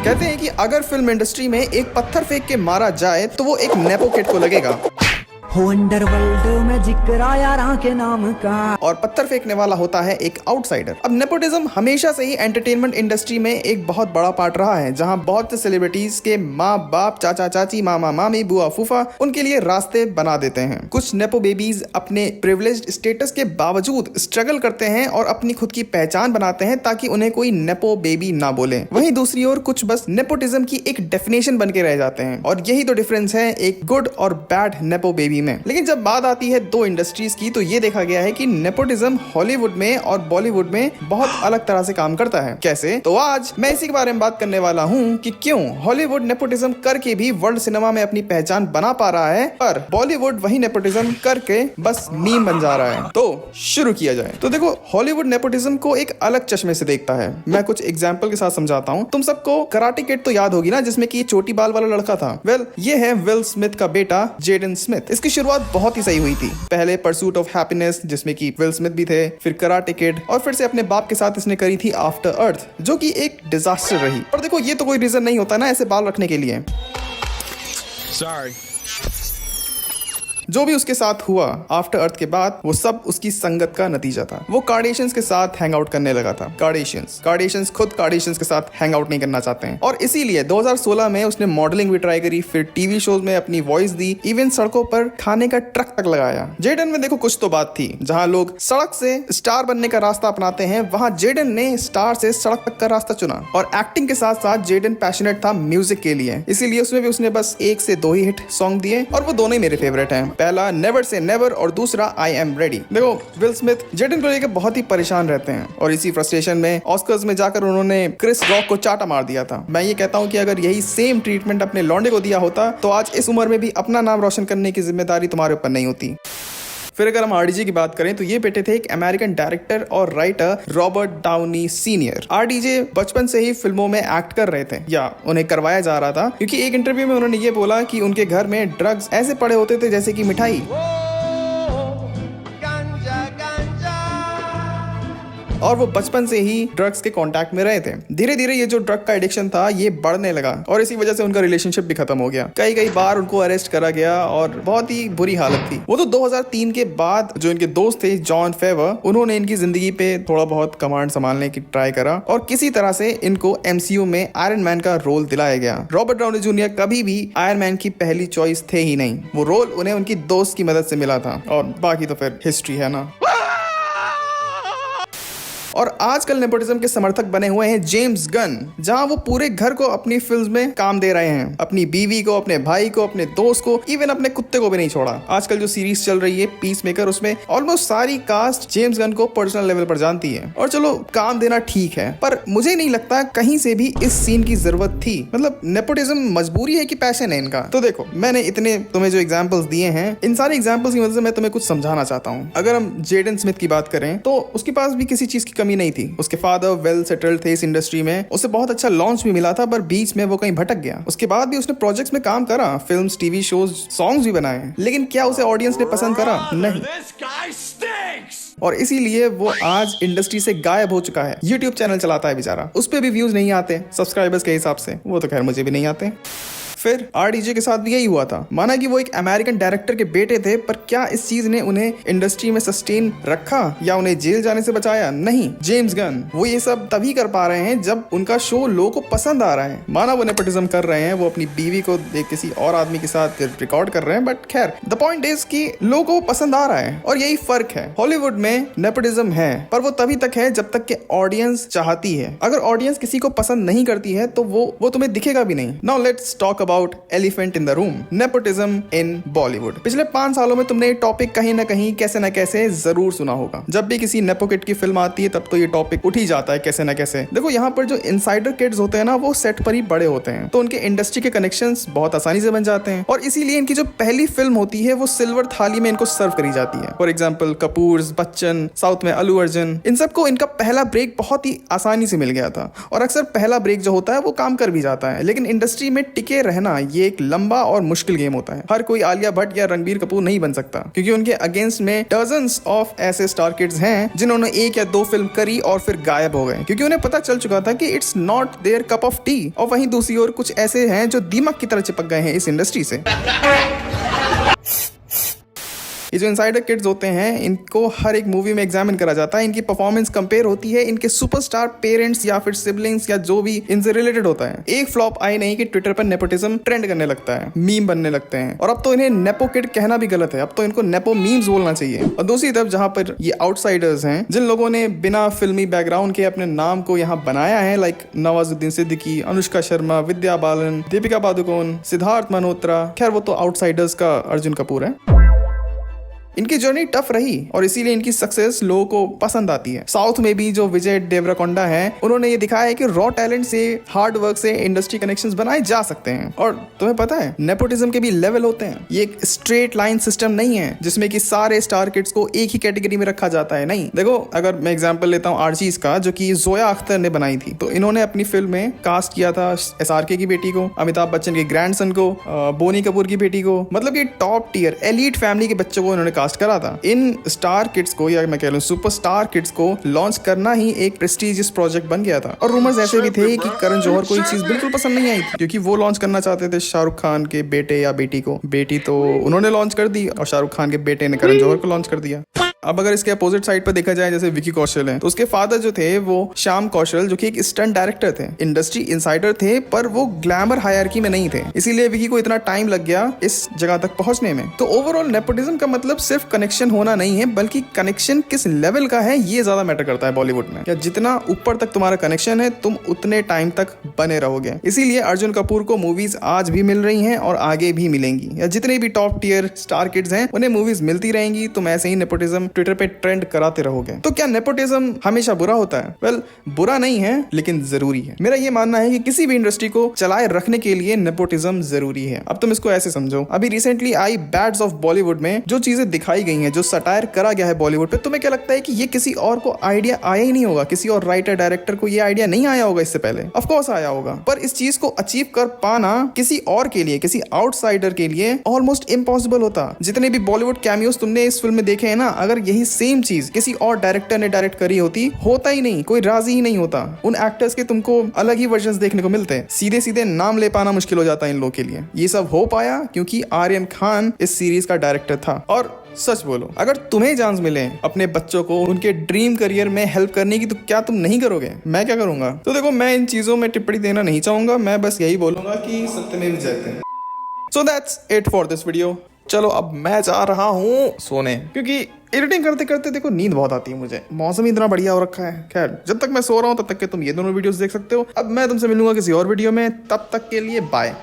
कहते हैं कि अगर फिल्म इंडस्ट्री में एक पत्थर फेंक के मारा जाए तो वो एक नेपो किड को लगेगा। हो अंडरवर्ल्ड में जिक्र आया राह के नाम का। और पत्थर फेंकने वाला होता है एक आउटसाइडर। अब नेपोटिज्म हमेशा से ही एंटरटेनमेंट इंडस्ट्री में एक बहुत बड़ा पार्ट रहा है, जहां बहुत से सेलिब्रिटीज के माँ बाप, चाचा चाची, मामा मामी, बुआ फूफा उनके लिए रास्ते बना देते हैं। कुछ नेपो बेबीज अपने प्रिविलेज्ड स्टेटस के बावजूद स्ट्रगल करते हैं और अपनी खुद की पहचान बनाते हैं ताकि उन्हें कोई नेपो बेबी ना बोले। वहीं दूसरी ओर कुछ बस नेपोटिज्म की एक डेफिनेशन बन के रह जाते हैं। और यही तो डिफरेंस है एक गुड और बैड नेपो बेबी में। लेकिन जब बात आती है दो इंडस्ट्रीज की, तो ये देखा गया है कि नेपोटिज्म हॉलीवुड में और बॉलीवुड में बहुत अलग तरह से काम करता है। कैसे? तो आज मैं इसी के बारे में बात करने वाला हूँ कि क्यों हॉलीवुड नेपोटिज्म करके भी वर्ल्ड सिनेमा में अपनी पहचान बना पा रहा है, पर बॉलीवुड वही नेपोटिज्म करके बस मीम बन जा रहा है। तो शुरू किया जाए। तो देखो, हॉलीवुड नेपोटिज्म को एक अलग चश्मे से देखता है। मैं कुछ एग्जाम्पल के साथ समझाता हूँ। तुम सबको कराटे किड तो याद होगी ना, जिसमें कि चोटी बाल वाला लड़का था। वेल, ये है विल स्मिथ का बेटा जेडन स्मिथ। इसकी शुरुआत बहुत ही सही हुई थी। पहले परसूट ऑफ हैप्पीनेस, जिसमें कि विल स्मिथ भी थे, फिर कराटे किड, और फिर से अपने बाप के साथ इसने करी थी आफ्टर अर्थ, जो कि एक डिजास्टर रही। पर देखो, ये तो कोई रीजन नहीं होता ना ऐसे बाल रखने के लिए। Sorry. जो भी उसके साथ हुआ आफ्टर अर्थ के बाद, वो सब उसकी संगत का नतीजा था। वो कार्डेशियंस के साथ हैंग आउट करने लगा था। कार्डेशियंस खुद कार्डेशियंस के साथ हैंग आउट नहीं करना चाहते हैं, और इसीलिए 2016 में उसने मॉडलिंग भी ट्राई करी, फिर टीवी शोज में अपनी वॉइस दी, इवन सड़कों पर खाने का ट्रक तक लगाया। जेडन में देखो कुछ तो बात थी। जहां लोग सड़क से स्टार बनने का रास्ता अपनाते हैं, वहां जेडन ने स्टार से सड़क तक का रास्ता चुना। और एक्टिंग के साथ साथ जेडन पैशनेट था म्यूजिक के लिए, इसीलिए उसमें भी उसने बस 1 से 2 ही हिट सॉन्ग दिए, और वो दोनों ही मेरे फेवरेट हैं। पहला नेवर से नेवर और दूसरा आई एम रेडी। देखो, विल स्मिथ जेडन को लेकर बहुत ही परेशान रहते हैं, और इसी फ्रस्ट्रेशन में ऑस्कर्स में जाकर उन्होंने क्रिस रॉक को चाटा मार दिया था। मैं ये कहता हूं कि अगर यही सेम ट्रीटमेंट अपने लौंडे को दिया होता तो आज इस उम्र में भी अपना नाम रोशन करने की जिम्मेदारी तुम्हारे ऊपर नहीं होती। फिर अगर हम आरडीजे की बात करें, तो ये बेटे थे एक अमेरिकन डायरेक्टर और writer Robert Downey senior. RDJ बचपन से ही फिल्मों में एक्ट कर रहे थे, या उन्हें करवाया जा रहा था, क्योंकि एक इंटरव्यू में उन्होंने ये बोला कि उनके घर में ड्रग्स ऐसे पड़े होते थे जैसे कि मिठाई। और वो बचपन से ही ड्रग्स के कांटेक्ट में रहे थे। धीरे धीरे ये जो ड्रग का एडिक्शन था ये बढ़ने लगा, और इसी वजह से उनका रिलेशनशिप भी खत्म हो गया। कई बार उनको अरेस्ट करा गया और बहुत ही बुरी हालत थी। वो तो 2003 के बाद जो इनके दोस्त थे जॉन फेवर, उन्होंने इनकी जिंदगी पे थोड़ा बहुत कमांड संभालने की ट्राई करा, और किसी तरह से इनको एमसीयू में आयरन मैन का रोल दिलाया गया। रॉबर्ट डाउनी जूनियर कभी भी आयरन मैन की पहली चॉइस थे ही नहीं। वो रोल उन्हें उनकी दोस्त की मदद से मिला था, और बाकी तो फिर हिस्ट्री है ना। और आजकल नेपोटिज्म के समर्थक बने हुए हैं जेम्स गन, जहां वो पूरे घर को अपनी फिल्म में काम दे रहे हैं। अपनी बीवी को, अपने भाई को, अपने दोस्त को, इवन अपने कुत्ते को भी नहीं छोड़ा। आजकल जो सीरीज चल रही है पीस मेकर, उसमें ऑलमोस्ट सारी कास्ट जेम्स गन को पर्सनल लेवल पर जानती है। और चलो, काम देना ठीक है, पर मुझे नहीं लगता कहीं से भी इस सीन की जरूरत थी। मतलब नेपोटिज्म मजबूरी है कि पैशन है इनका? तो देखो, मैंने इतने तुम्हें जो एग्जाम्पल्स दिए हैं, इन सारे एग्जाम्पल्स की मदद से मैं तुम्हें कुछ समझाना चाहता हूँ। अगर हम जेडन स्मिथ की बात करें, तो उसके पास भी किसी चीज की कमी नहीं थी। उसके फादर वेल सेटल्ड थे इस इंडस्ट्री में, उसे बहुत अच्छा लॉन्च भी मिला था, पर बीच में वो कहीं भटक गया। उसके बाद भी उसने प्रोजेक्ट्स में काम करा, फिल्म्स, टीवी शोज, सॉन्ग्स भी बनाए, लेकिन क्या उसे ऑडियंस ने पसंद करा? नहीं। और इसीलिए वो आज इंडस्ट्री से गायब हो चुका है। यूट्यूब चैनल चलाता है बेचारा, उस पर भी व्यूज नहीं आते सब्सक्राइबर्स के हिसाब से। वो तो खैर मुझे भी नहीं आते। फिर आरडीजे के साथ भी यही हुआ था। माना कि वो एक अमेरिकन डायरेक्टर के बेटे थे, पर क्या इस चीज ने उन्हें इंडस्ट्री में सस्टेन रखा या उन्हें जेल जाने से बचाया? नहीं। जेम्स गन वो ये सब तभी कर पा रहे हैं जब उनका शो लोगों को पसंद आ रहा है। माना वो नेपोटिज्म कर रहे हैं, वो अपनी बीवी को किसी और आदमी के साथ रिकॉर्ड कर रहे हैं, बट खैर द पॉइंट इज कि लोगों को पसंद आ रहा है। और यही फर्क है। हॉलीवुड में नेपोटिज्म है, पर वो तभी तक है जब तक कि ऑडियंस चाहती है। अगर ऑडियंस किसी को पसंद नहीं करती है, तो वो तुम्हें दिखेगा भी नहीं। Now let's talk about elephant in the room, nepotism in Bollywood. पिछले 5 सालों में तुमने ये टॉपिक कहीं ना कहीं कैसे न कैसे जरूर सुना होगा। जब भी किसी नेपो किड की फिल्म आती है, तब तो ये टॉपिक उठ ही जाता है कैसे न कैसे। देखो, यहाँ पर जो इनसाइडर किड्स होते हैं ना, वो सेट पर ही बड़े होते हैं, तो उनके इंडस्ट्री के कनेक्शंस बहुत आसानी से बन जाते हैं, और इसीलिए इनकी जो पहली फिल्म होती है वो सिल्वर थाली में इनको सर्व करी जाती है। For example Kapoor, Bachchan, south में अल्लू अर्जुन, इन सबको इनका पहला ब्रेक बहुत ही आसानी से मिल गया था। और अक्सर पहला ब्रेक जो होता है वो काम कर भी जाता है, लेकिन इंडस्ट्री में टिके रहना रहना ये एक लंबा और मुश्किल गेम होता है। हर कोई आलिया भट्ट या रणबीर कपूर नहीं बन सकता, क्योंकि उनके अगेंस्ट में डजन्स ऑफ ऐसे स्टार किड्स हैं जिन्होंने 1 या 2 फिल्म करी और फिर गायब हो गए, क्योंकि उन्हें पता चल चुका था कि it's not their cup of tea. और वहीं दूसरी ओर कुछ ऐसे हैं जो दीमक की तरह चिपक गए हैं इस इंडस्ट्री से। ये जो इनसाइडर किड्स होते हैं इनको हर एक मूवी में एग्जामिन करा जाता है, इनकी परफॉर्मेंस कंपेयर होती है इनके सुपरस्टार पेरेंट्स या फिर सिबलिंग्स या जो भी इनसे रिलेटेड होता है। एक फ्लॉप आई नहीं कि ट्विटर पर नेपोटिज्म ट्रेंड करने लगता है, मीम बनने लगते हैं, और अब तो इन्हें नेपो किड कहना भी गलत है, अब तो इनको नेपो मीम्स बोलना चाहिए। और दूसरी तरफ जहां पर ये आउटसाइडर्स हैं, जिन लोगों ने बिना फिल्मी बैकग्राउंड के अपने नाम को यहाँ बनाया है, लाइक नवाजुद्दीन सिद्दीकी, अनुष्का शर्मा, विद्या बालन, दीपिका पादुकोण, सिद्धार्थ मल्होत्रा, खैर वो तो आउटसाइडर्स का अर्जुन कपूर है। इनकी जर्नी टफ रही और इसीलिए इनकी सक्सेस लोगों को पसंद आती है। साउथ में भी जो विजय देवरकोंडा है, उन्होंने ये दिखाया है कि रॉ टैलेंट से, हार्ड वर्क से इंडस्ट्री कनेक्शंस बनाए जा सकते हैं। और तुम्हें पता है नेपोटिज्म के भी लेवल होते हैं, ये एक स्ट्रेट लाइन सिस्टम नहीं है जिसमें कि सारे स्टार किड्स को एक ही कैटेगरी में रखा जाता है। नहीं, देखो अगर मैं एग्जांपल लेता हूँ आर्चीज का, जो कि जोया अख्तर ने बनाई थी, तो इन्होंने अपनी फिल्म में कास्ट किया था SRK की बेटी को, अमिताभ बच्चन के ग्रैंडसन को, बोनी कपूर की बेटी को, मतलब कि टॉप टियर एलीट फैमिली के बच्चों को इन्होंने कास्ट करा था। इन स्टार किड्स को, या मैं कह लूं सुपरस्टार किड्स को लॉन्च करना ही एक प्रेस्टीजियस प्रोजेक्ट बन गया था। और रूमर्स ऐसे भी थे कि करण जौहर को ये चीज बिल्कुल पसंद नहीं आई थी, क्योंकि वो लॉन्च करना चाहते थे शाहरुख खान के बेटे या बेटी को। बेटी तो उन्होंने लॉन्च कर दी और शाहरुख खान के बेटे ने करण जौहर को लॉन्च कर दिया। अब अगर इसके अपोजिट साइड पर देखा जाए, जैसे विकी कौशल है, तो उसके फादर जो थे वो श्याम कौशल, जो कि एक स्टंट डायरेक्टर थे, इंडस्ट्री इनसाइडर थे, पर वो ग्लैमर हायरार्की में नहीं थे, इसीलिए विकी को इतना टाइम लग गया इस जगह तक पहुंचने में। तो ओवरऑल नेपोटिज्म का मतलब सिर्फ कनेक्शन होना नहीं है, बल्कि कनेक्शन किस लेवल का है ये ज्यादा मैटर करता है बॉलीवुड में। या जितना ऊपर तक तुम्हारा कनेक्शन है, तुम उतने टाइम तक बने रहोगे। इसीलिए अर्जुन कपूर को मूवीज आज भी मिल रही हैं और आगे भी मिलेंगी, या जितने भी टॉप टियर स्टार किड्स हैं उन्हें मूवीज मिलती रहेंगी। तुम ऐसे ही नेपोटिज्म ट्विटर पे ट्रेंड कराते रहोगे। तो क्या नेपोटिज्म हमेशा बुरा होता है? वेल, बुरा नहीं है, लेकिन जरूरी है। मेरा ये मानना है कि किसी भी इंडस्ट्री को चलाए रखने के लिए नेपोटिज्म जरूरी है। अब तुम इसको ऐसे समझो, अभी रिसेंटली आई बैड्स ऑफ बॉलीवुड में जो चीजें दिखाई गई हैं, जो सटायर करा गया है बॉलीवुड पे, तुम्हें क्या लगता है कि ये किसी और को आइडिया आया ही नहीं होगा? किसी और राइटर डायरेक्टर को ये आइडिया नहीं आया होगा इससे पहले? ऑफ कोर्स आया होगा, पर इस चीज को अचीव कर पाना किसी और के लिए, किसी आउटसाइडर के लिए ऑलमोस्ट इम्पॉसिबल होता। जितने भी बॉलीवुड कैमियोस तुमने इस फिल्म में देखे हैं ना, अगर यही सेम चीज किसी और डायरेक्टर ने डायरेक्ट करी होती, होता ही नहीं, कोई राजी ही नहीं होता। उन एक्टर्स के तुमको अलग ही वर्जन्स देखने को मिलते हैं, सीधे सीधे नाम ले पाना मुश्किल हो जाता है इन लोगों के लिए। ये सब हो पाया क्योंकि आर्यन खान इस सीरीज का डायरेक्टर था। और सच बोलो, अगर तुम्हें चांस मिले अपने बच्चों को उनके ड्रीम करियर में हेल्प करने की, तो क्या तुम नहीं करोगे? मैं क्या करूंगा? तो देखो, मैं इन चीजों में टिप्पणी देना नहीं चाहूंगा, मैं बस यही बोलूंगा कि सत्यमेव जयते। So that's it for this video. चलो अब मैं जा रहा हूँ सोने, क्योंकि एडिटिंग करते करते देखो नींद बहुत आती है मुझे। मौसम ही इतना बढ़िया हो रखा है। खैर, जब तक मैं सो रहा हूँ तब तक के तुम ये दोनों वीडियोस देख सकते हो। अब मैं तुमसे मिलूंगा किसी और वीडियो में, तब तक के लिए बाय।